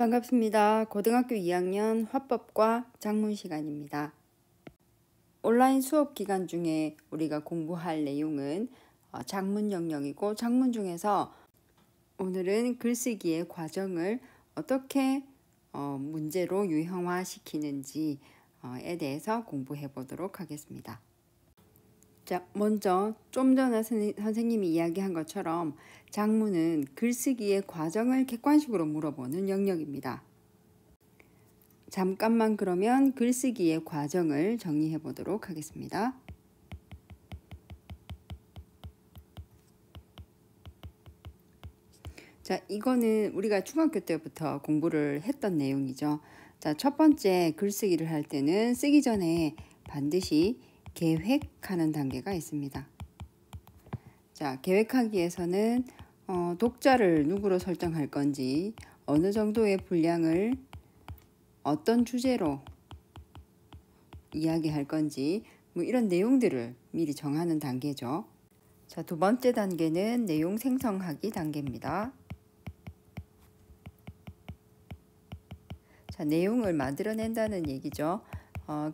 반갑습니다. 고등학교 2학년 화법과 작문 시간입니다. 온라인 수업 기간 중에 우리가 공부할 내용은 작문 영역이고, 작문 중에서 오늘은 글쓰기의 과정을 어떻게 문제로 유형화시키는지에 대해서 공부해 보도록 하겠습니다. 자, 먼저 좀 전에 선생님이 이야기한 것처럼 작문은 글쓰기의 과정을 객관식으로 물어보는 영역입니다. 잠깐만 그러면 글쓰기의 과정을 정리해 보도록 하겠습니다. 자, 이거는 우리가 중학교 때부터 공부를 했던 내용이죠. 자, 첫 번째 글쓰기를 할 때는 쓰기 전에 반드시 계획하는 단계가 있습니다. 자, 계획하기에서는 독자를 누구로 설정할 건지, 어느 정도의 분량을 어떤 주제로 이야기할 건지, 이런 내용들을 미리 정하는 단계죠. 자, 두 번째 단계는 내용 생성하기 단계입니다. 자, 내용을 만들어낸다는 얘기죠.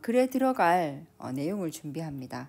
글에 들어갈 내용을 준비합니다.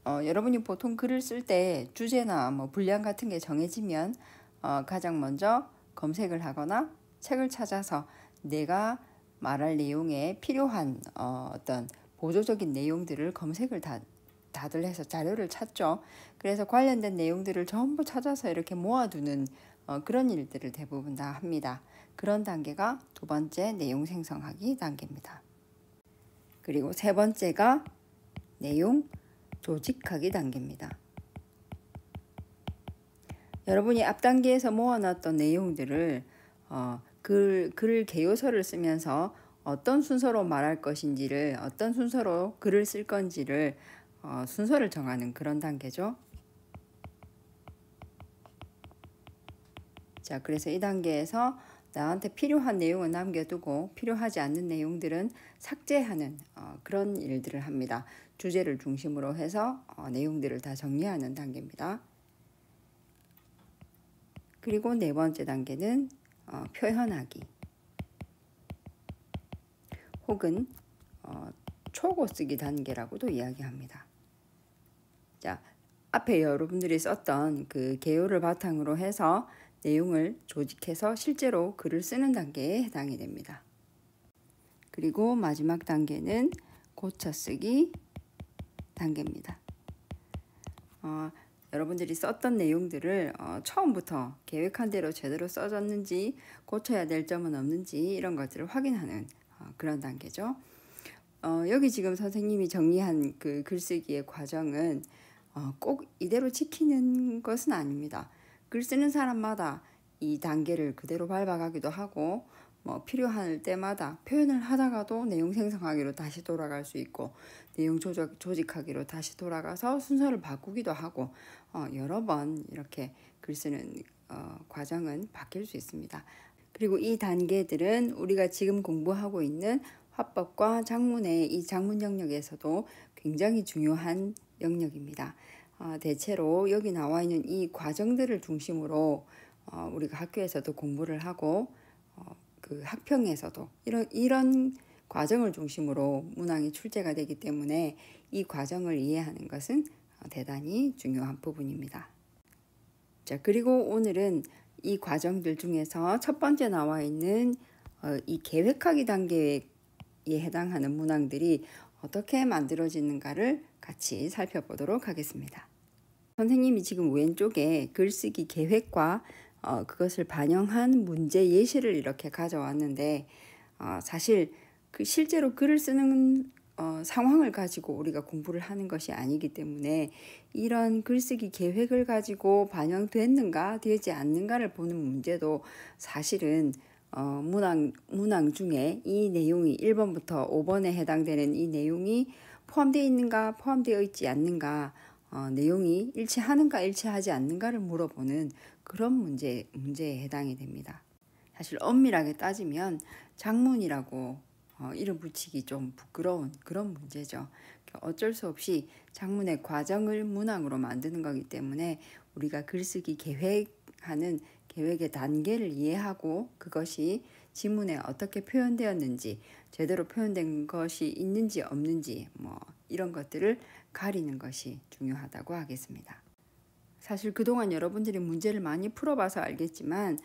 여러분이 보통 글을 쓸 때 주제나 분량 같은 게 정해지면 가장 먼저 검색을 하거나 책을 찾아서 내가 말할 내용에 필요한 어떤 보조적인 내용들을 검색을 다들 해서 자료를 찾죠. 그래서 관련된 내용들을 전부 찾아서 이렇게 모아두는 그런 일들을 대부분 다 합니다. 그런 단계가 두 번째 내용 생성하기 단계입니다. 그리고 세 번째가 내용 조직하기 단계입니다. 여러분이 앞 단계에서 모아놨던 내용들을 글 개요서를 쓰면서 어떤 순서로 말할 것인지를, 어떤 순서로 글을 쓸 건지를 순서를 정하는 그런 단계죠. 자, 그래서 이 단계에서 나한테 필요한 내용은 남겨두고 필요하지 않는 내용들은 삭제하는 그런 일들을 합니다. 주제를 중심으로 해서 내용들을 다 정리하는 단계입니다. 그리고 네 번째 단계는 표현하기 혹은 초고 쓰기 단계라고도 이야기합니다. 자, 앞에 여러분들이 썼던 그 개요를 바탕으로 해서 내용을 조직해서 실제로 글을 쓰는 단계에 해당이 됩니다. 그리고 마지막 단계는 고쳐쓰기 단계입니다. 여러분들이 썼던 내용들을 처음부터 계획한 대로 제대로 써졌는지, 고쳐야 될 점은 없는지 이런 것들을 확인하는 그런 단계죠. 여기 지금 선생님이 정리한 그 글쓰기의 과정은 꼭 이대로 지키는 것은 아닙니다. 글 쓰는 사람마다 이 단계를 그대로 밟아가기도 하고, 필요할 때마다 표현을 하다가도 내용 생성하기로 다시 돌아갈 수 있고, 내용 조직하기로 다시 돌아가서 순서를 바꾸기도 하고, 여러 번 이렇게 글 쓰는 과정은 바뀔 수 있습니다. 그리고 이 단계들은 우리가 지금 공부하고 있는 화법과 작문의 이 작문 영역에서도 굉장히 중요한 영역입니다. 대체로 여기 나와 있는 이 과정들을 중심으로 우리가 학교에서도 공부를 하고 그 학평에서도 이런 과정을 중심으로 문항이 출제가 되기 때문에 이 과정을 이해하는 것은 대단히 중요한 부분입니다. 자, 그리고 오늘은 이 과정들 중에서 첫 번째 나와 있는 이 계획하기 단계에 해당하는 문항들이 어떻게 만들어지는가를 같이 살펴보도록 하겠습니다. 선생님이 지금 왼쪽에 글쓰기 계획과 그것을 반영한 문제 예시를 이렇게 가져왔는데, 사실 실제로 글을 쓰는 상황을 가지고 우리가 공부를 하는 것이 아니기 때문에 이런 글쓰기 계획을 가지고 반영됐는가 되지 않는가를 보는 문제도 사실은 문항 중에 이 내용이 1번부터 5번에 해당되는 이 내용이 포함되어 있는가 포함되어 있지 않는가, 내용이 일치하는가 일치하지 않는가를 물어보는 그런 문제에 해당이 됩니다. 사실 엄밀하게 따지면 작문이라고 이름 붙이기 좀 부끄러운 그런 문제죠. 어쩔 수 없이 작문의 과정을 문항으로 만드는 거기 때문에 우리가 글쓰기 계획 하는 계획의 단계를 이해하고 그것이 지문에 어떻게 표현되었는지, 제대로 표현된 것이 있는지 없는지 뭐 이런 것들을 가리는 것이 중요하다고 하겠습니다. 사실 그동안 여러분들이 문제를 많이 풀어봐서 알겠지만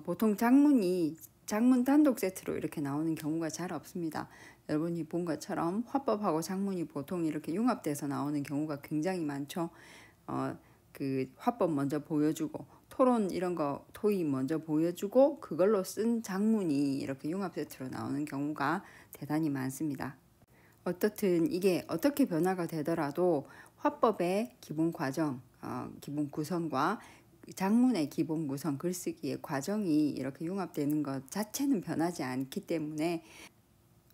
보통 장문 단독 세트로 이렇게 나오는 경우가 잘 없습니다. 여러분이 본 것처럼 화법하고 장문이 보통 이렇게 융합돼서 나오는 경우가 굉장히 많죠. 그 화법 먼저 보여주고 토론 이런 거 토의 먼저 보여주고 그걸로 쓴 장문이 이렇게 융합 세트로 나오는 경우가 대단히 많습니다. 어떻든 이게 어떻게 변화가 되더라도 화법의 기본 과정, 기본 구성과 장문의 기본 구성, 글쓰기의 과정이 이렇게 융합되는 것 자체는 변하지 않기 때문에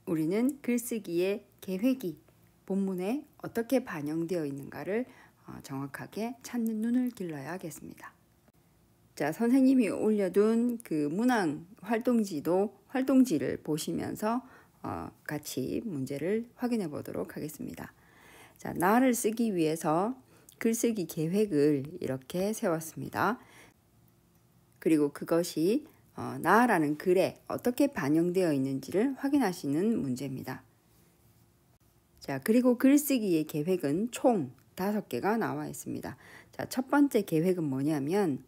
우리는 글쓰기의 계획이 본문에 어떻게 반영되어 있는가를 정확하게 찾는 눈을 길러야겠습니다. 자, 선생님이 올려둔 그 문항 활동지를 보시면서 같이 문제를 확인해 보도록 하겠습니다. 자, 나를 쓰기 위해서 글쓰기 계획을 이렇게 세웠습니다. 그리고 그것이 나라는 글에 어떻게 반영되어 있는지를 확인하시는 문제입니다. 자, 그리고 글쓰기의 계획은 총 5개가 나와 있습니다. 자, 첫 번째 계획은 뭐냐면,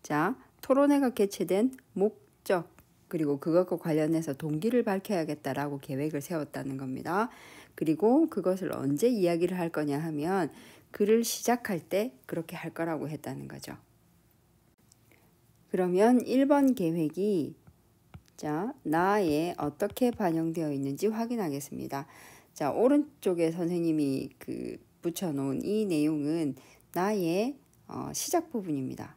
자, 토론회가 개최된 목적, 그리고 그것과 관련해서 동기를 밝혀야겠다라고 계획을 세웠다는 겁니다. 그리고 그것을 언제 이야기를 할 거냐 하면 글을 시작할 때 그렇게 할 거라고 했다는 거죠. 그러면 1번 계획이 자, 나에 어떻게 반영되어 있는지 확인하겠습니다. 자, 오른쪽에 선생님이 붙여놓은 이 내용은 나의 시작 부분입니다.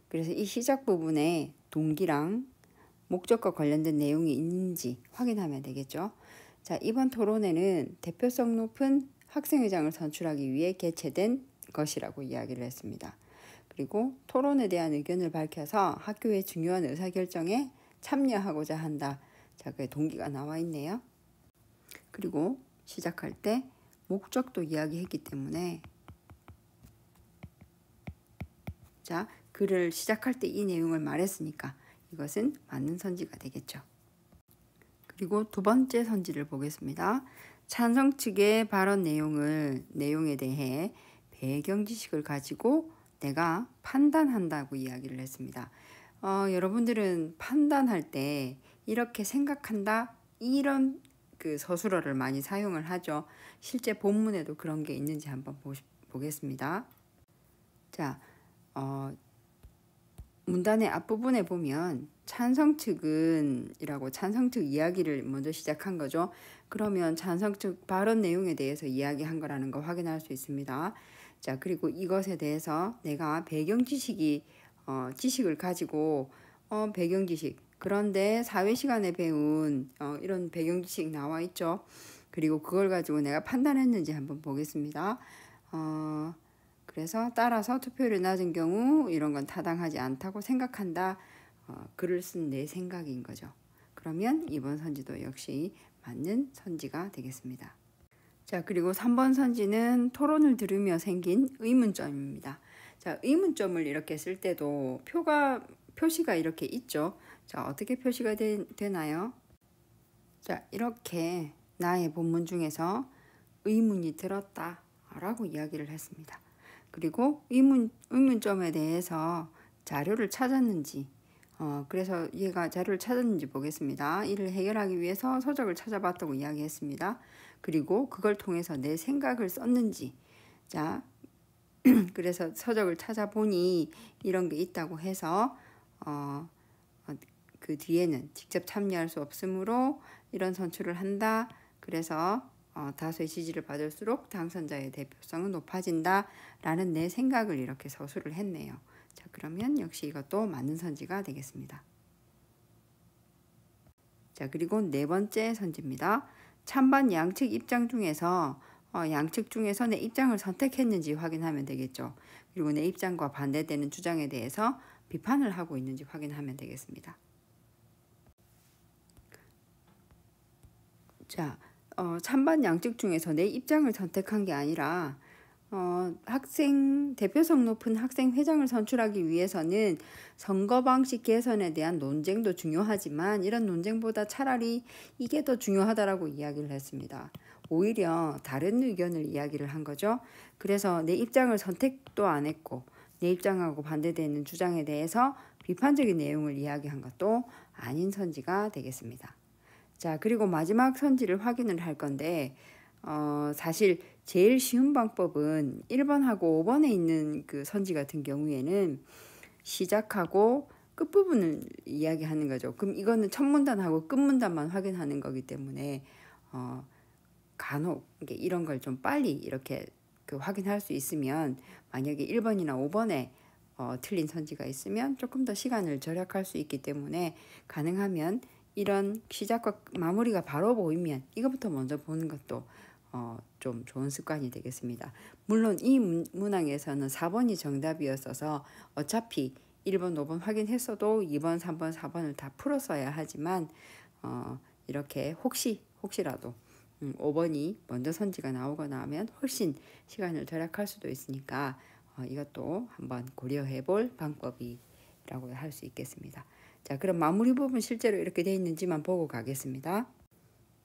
그래서 이 시작 부분에 동기랑 목적과 관련된 내용이 있는지 확인하면 되겠죠. 자, 이번 토론회는 대표성 높은 학생회장을 선출하기 위해 개최된 것이라고 이야기를 했습니다. 그리고 토론에 대한 의견을 밝혀서 학교의 중요한 의사결정에 참여하고자 한다. 자, 그 동기가 나와 있네요. 그리고 시작할 때 목적도 이야기했기 때문에 자, 글을 시작할 때 이 내용을 말했으니까 이것은 맞는 선지가 되겠죠. 그리고 두 번째 선지를 보겠습니다. 찬성 측의 발언 내용에 대해 배경 지식을 가지고 내가 판단한다고 이야기를 했습니다. 여러분들은 판단할 때 이렇게 생각한다 이런 그 서술어를 많이 사용을 하죠. 실제 본문에도 그런 게 있는지 한번 보겠습니다. 자, 문단의 앞부분에 보면 찬성 측은 이라고 찬성 측 이야기를 먼저 시작한 거죠. 그러면 찬성 측 발언 내용에 대해서 이야기한 거라는 거 확인할 수 있습니다. 자, 그리고 이것에 대해서 내가 배경 지식을 가지고 배경 지식 그런데 사회 시간에 배운 이런 배경 지식 나와 있죠. 그리고 그걸 가지고 내가 판단했는지 한번 보겠습니다. 그래서 따라서 투표율이 낮은 경우 이런 건 타당하지 않다고 생각한다. 글을 쓴 내 생각인 거죠. 그러면 이번 선지도 역시 맞는 선지가 되겠습니다. 자, 그리고 3번 선지는 토론을 들으며 생긴 의문점입니다. 자, 의문점을 이렇게 쓸 때도 표시가 이렇게 있죠. 자, 어떻게 표시가 되나요? 자, 이렇게 나의 본문 중에서 의문이 들었다 라고 이야기를 했습니다. 그리고 의문점에 대해서 자료를 찾았는지 그래서 얘가 자료를 찾았는지 보겠습니다. 이를 해결하기 위해서 서적을 찾아봤다고 이야기했습니다. 그리고 그걸 통해서 내 생각을 썼는지 자 그래서 서적을 찾아보니 이런 게 있다고 해서 그 뒤에는 직접 참여할 수 없으므로 이런 선출을 한다. 그래서 다수의 지지를 받을수록 당선자의 대표성은 높아진다 라는 내 생각을 이렇게 서술을 했네요. 자, 그러면 역시 이것도 맞는 선지가 되겠습니다. 자, 그리고 네 번째 선지입니다. 찬반 양측 입장 중에서 양측 중에서 내 입장을 선택했는지 확인하면 되겠죠. 그리고 내 입장과 반대되는 주장에 대해서 비판을 하고 있는지 확인하면 되겠습니다. 자, 찬반 양측 중에서 내 입장을 선택한 게 아니라 대표성 높은 학생회장을 선출하기 위해서는 선거 방식 개선에 대한 논쟁도 중요하지만 이런 논쟁보다 차라리 이게 더 중요하다라고 이야기를 했습니다. 오히려 다른 의견을 이야기를 한 거죠. 그래서 내 입장을 선택도 안 했고 내 입장하고 반대되는 주장에 대해서 비판적인 내용을 이야기한 것도 아닌 선지가 되겠습니다. 자, 그리고 마지막 선지를 확인을 할 건데 사실 제일 쉬운 방법은 1번하고 5번에 있는 그 선지 같은 경우에는 시작하고 끝부분을 이야기하는 거죠. 그럼 이거는 첫 문단하고 끝 문단만 확인하는 거기 때문에 간혹 이런 걸 좀 빨리 이렇게 확인할 수 있으면 만약에 1번이나 5번에 틀린 선지가 있으면 조금 더 시간을 절약할 수 있기 때문에 가능하면 이런 시작과 마무리가 바로 보이면 이것부터 먼저 보는 것도 좀 좋은 습관이 되겠습니다. 물론 이 문항에서는 4번이 정답이었어서 어차피 1번, 5번 확인했어도 2번, 3번, 4번을 다 풀었어야 하지만 이렇게 혹시라도 5번이 먼저 선지가 나오거나 하면 훨씬 시간을 절약할 수도 있으니까 이것도 한번 고려해 볼 방법이라고 할 수 있겠습니다. 자, 그럼 마무리 부분 실제로 이렇게 되어 있는지만 보고 가겠습니다.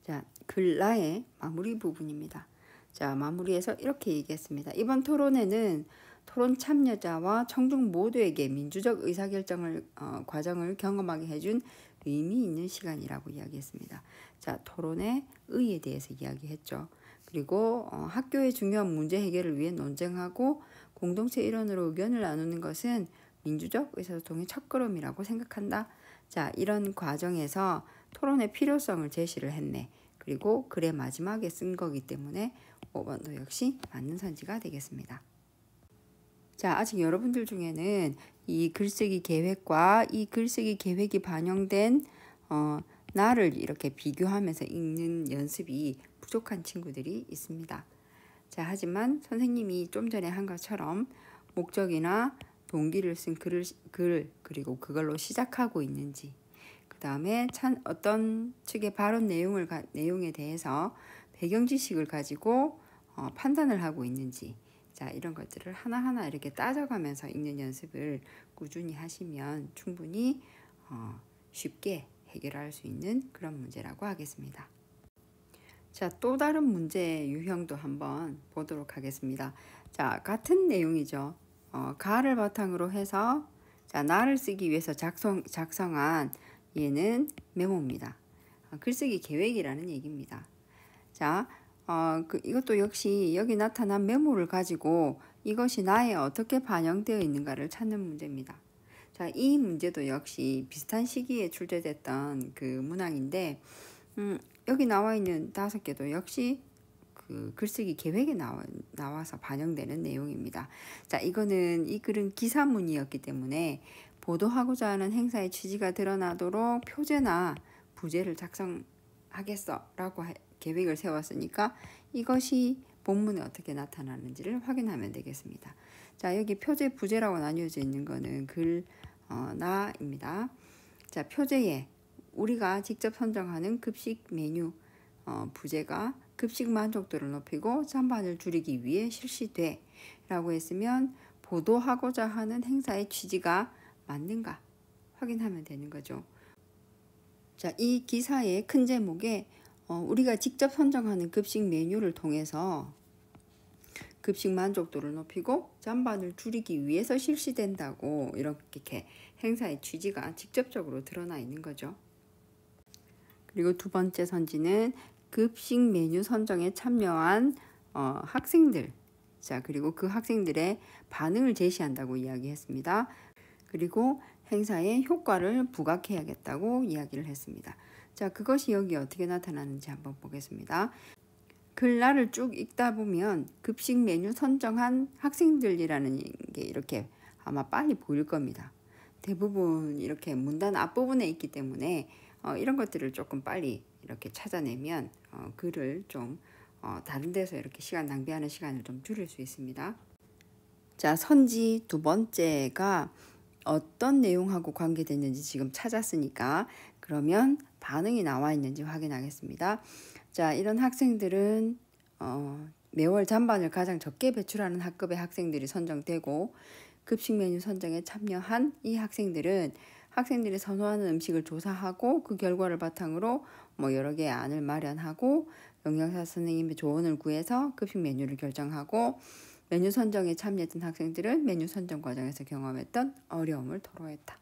자, 글라의 마무리 부분입니다. 자, 마무리에서 이렇게 얘기했습니다. 이번 토론회는 토론 참여자와 청중 모두에게 민주적 의사결정을 과정을 경험하게 해준 의미 있는 시간이라고 이야기했습니다. 자, 토론의 의에 대해서 이야기했죠. 그리고 학교의 중요한 문제 해결을 위해 논쟁하고 공동체 일원으로 의견을 나누는 것은 민주적 의사소통의 첫걸음이라고 생각한다. 자, 이런 과정에서 토론의 필요성을 제시를 했네. 그리고 글의 마지막에 쓴 거기 때문에 5번도 역시 맞는 선지가 되겠습니다. 자, 아직 여러분들 중에는 이 글쓰기 계획과 이 글쓰기 계획이 반영된 나를 이렇게 비교하면서 읽는 연습이 부족한 친구들이 있습니다. 자, 하지만 선생님이 좀 전에 한 것처럼 목적이나 동기를 쓴 글 그리고 그걸로 시작하고 있는지 그 다음에 어떤 측의 발언 내용에 대해서 배경 지식을 가지고 판단을 하고 있는지 자, 이런 것들을 하나하나 이렇게 따져가면서 읽는 연습을 꾸준히 하시면 충분히 쉽게 해결할 수 있는 그런 문제라고 하겠습니다. 자, 또 다른 문제 유형도 한번 보도록 하겠습니다. 자, 같은 내용이죠. 가를 바탕으로 해서 자, 나를 쓰기 위해서 작성한 얘는 메모입니다. 글쓰기 계획이라는 얘기입니다. 자, 이것도 역시 여기 나타난 메모를 가지고 이것이 나에 어떻게 반영되어 있는가를 찾는 문제입니다. 자, 이 문제도 역시 비슷한 시기에 출제됐던 그 문항인데 여기 나와 있는 5개도 역시 그 글쓰기 계획에 나와서 반영되는 내용입니다. 자, 이 글은 기사문이었기 때문에 보도하고자 하는 행사의 취지가 드러나도록 표제나 부제를 작성하겠어 라고 계획을 세웠으니까 이것이 본문에 어떻게 나타나는지를 확인하면 되겠습니다. 자, 여기 표제, 부제라고 나뉘어져 있는 거는 나입니다. 자, 표제에 우리가 직접 선정하는 급식 메뉴 부제가 급식 만족도를 높이고 찬반을 줄이기 위해 실시돼 라고 했으면 보도하고자 하는 행사의 취지가 맞는가 확인하면 되는 거죠. 자, 이 기사의 큰 제목에 우리가 직접 선정하는 급식 메뉴를 통해서 급식 만족도를 높이고 찬반을 줄이기 위해서 실시된다고 이렇게 행사의 취지가 직접적으로 드러나 있는 거죠. 그리고 두 번째 선지는 급식 메뉴 선정에 참여한 학생들, 자, 그리고 그 학생들의 반응을 제시한다고 이야기했습니다. 그리고 행사의 효과를 부각해야겠다고 이야기를 했습니다. 자, 그것이 여기 어떻게 나타나는지 한번 보겠습니다. 글날을 쭉 읽다 보면 급식 메뉴 선정한 학생들이라는 게 이렇게 아마 빨리 보일 겁니다. 대부분 이렇게 문단 앞부분에 있기 때문에 이런 것들을 조금 빨리 이렇게 찾아내면 글을 좀 다른 데서 이렇게 시간 낭비하는 시간을 좀 줄일 수 있습니다. 자, 선지 두 번째가 어떤 내용하고 관계됐는지 지금 찾았으니까 그러면 반응이 나와 있는지 확인하겠습니다. 자, 이런 학생들은 매월 잔반을 가장 적게 배출하는 학급의 학생들이 선정되고 급식 메뉴 선정에 참여한 이 학생들은 학생들이 선호하는 음식을 조사하고 그 결과를 바탕으로 여러 개의 안을 마련하고 영양사 선생님의 조언을 구해서 급식 메뉴를 결정하고 메뉴 선정에 참여했던 학생들은 메뉴 선정 과정에서 경험했던 어려움을 토로했다.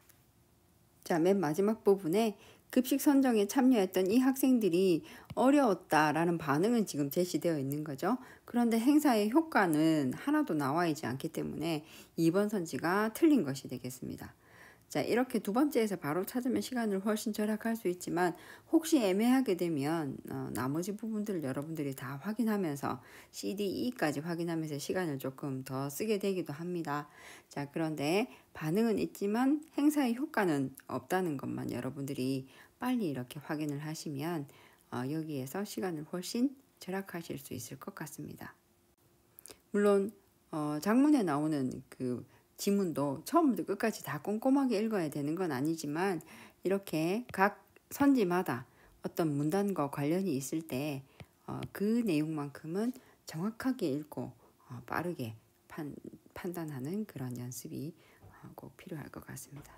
자, 맨 마지막 부분에 급식 선정에 참여했던 이 학생들이 어려웠다라는 반응은 지금 제시되어 있는 거죠. 그런데 행사의 효과는 하나도 나와 있지 않기 때문에 2번 선지가 틀린 것이 되겠습니다. 자, 이렇게 두 번째에서 바로 찾으면 시간을 훨씬 절약할 수 있지만 혹시 애매하게 되면 나머지 부분들을 여러분들이 다 확인하면서 CDE까지 확인하면서 시간을 조금 더 쓰게 되기도 합니다. 자, 그런데 반응은 있지만 행사의 효과는 없다는 것만 여러분들이 빨리 이렇게 확인을 하시면 여기에서 시간을 훨씬 절약하실 수 있을 것 같습니다. 물론 장문에 나오는 그 지문도 처음부터 끝까지 다 꼼꼼하게 읽어야 되는 건 아니지만 이렇게 각 선지마다 어떤 문단과 관련이 있을 때 그 내용만큼은 정확하게 읽고 빠르게 판단하는 그런 연습이 꼭 필요할 것 같습니다.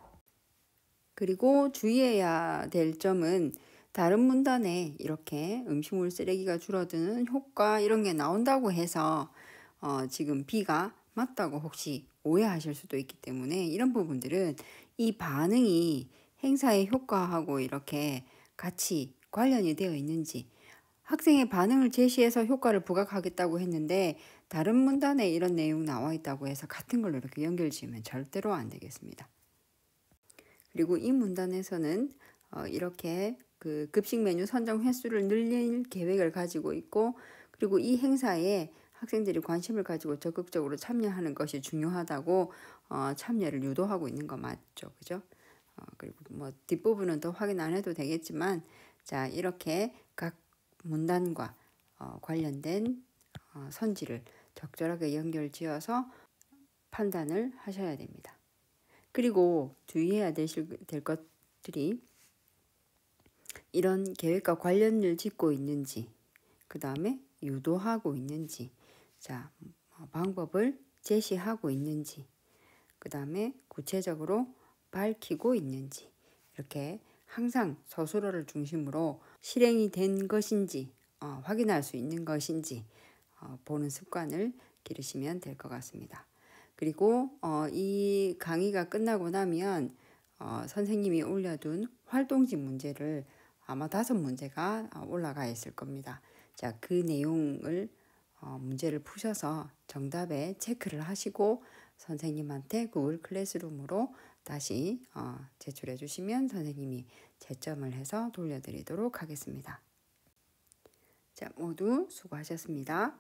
그리고 주의해야 될 점은 다른 문단에 이렇게 음식물 쓰레기가 줄어드는 효과 이런 게 나온다고 해서 지금 B가 맞다고 혹시 오해하실 수도 있기 때문에 이런 부분들은 이 반응이 행사의 효과하고 이렇게 같이 관련이 되어 있는지 학생의 반응을 제시해서 효과를 부각하겠다고 했는데 다른 문단에 이런 내용 나와 있다고 해서 같은 걸로 이렇게 연결 지으면 절대로 안 되겠습니다. 그리고 이 문단에서는 이렇게 그 급식 메뉴 선정 횟수를 늘릴 계획을 가지고 있고 그리고 이 행사에 학생들이 관심을 가지고 적극적으로 참여하는 것이 중요하다고 참여를 유도하고 있는 거 맞죠, 그죠? 그리고 뒷부분은 더 확인 안 해도 되겠지만 자 이렇게 각 문단과 관련된 선지를 적절하게 연결지어서 판단을 하셔야 됩니다. 그리고 주의해야 될 것들이 이런 계획과 관련을 짓고 있는지 그 다음에 유도하고 있는지 자 방법을 제시하고 있는지 그 다음에 구체적으로 밝히고 있는지 이렇게 항상 서술어를 중심으로 실행이 된 것인지 확인할 수 있는 것인지 보는 습관을 기르시면 될 것 같습니다. 그리고 이 강의가 끝나고 나면 선생님이 올려둔 활동지 문제를 아마 5문제가 올라가 있을 겁니다. 자, 그 내용을 문제를 푸셔서 정답에 체크를 하시고 선생님한테 구글 클래스룸으로 다시 제출해 주시면 선생님이 채점을 해서 돌려드리도록 하겠습니다. 자, 모두 수고하셨습니다.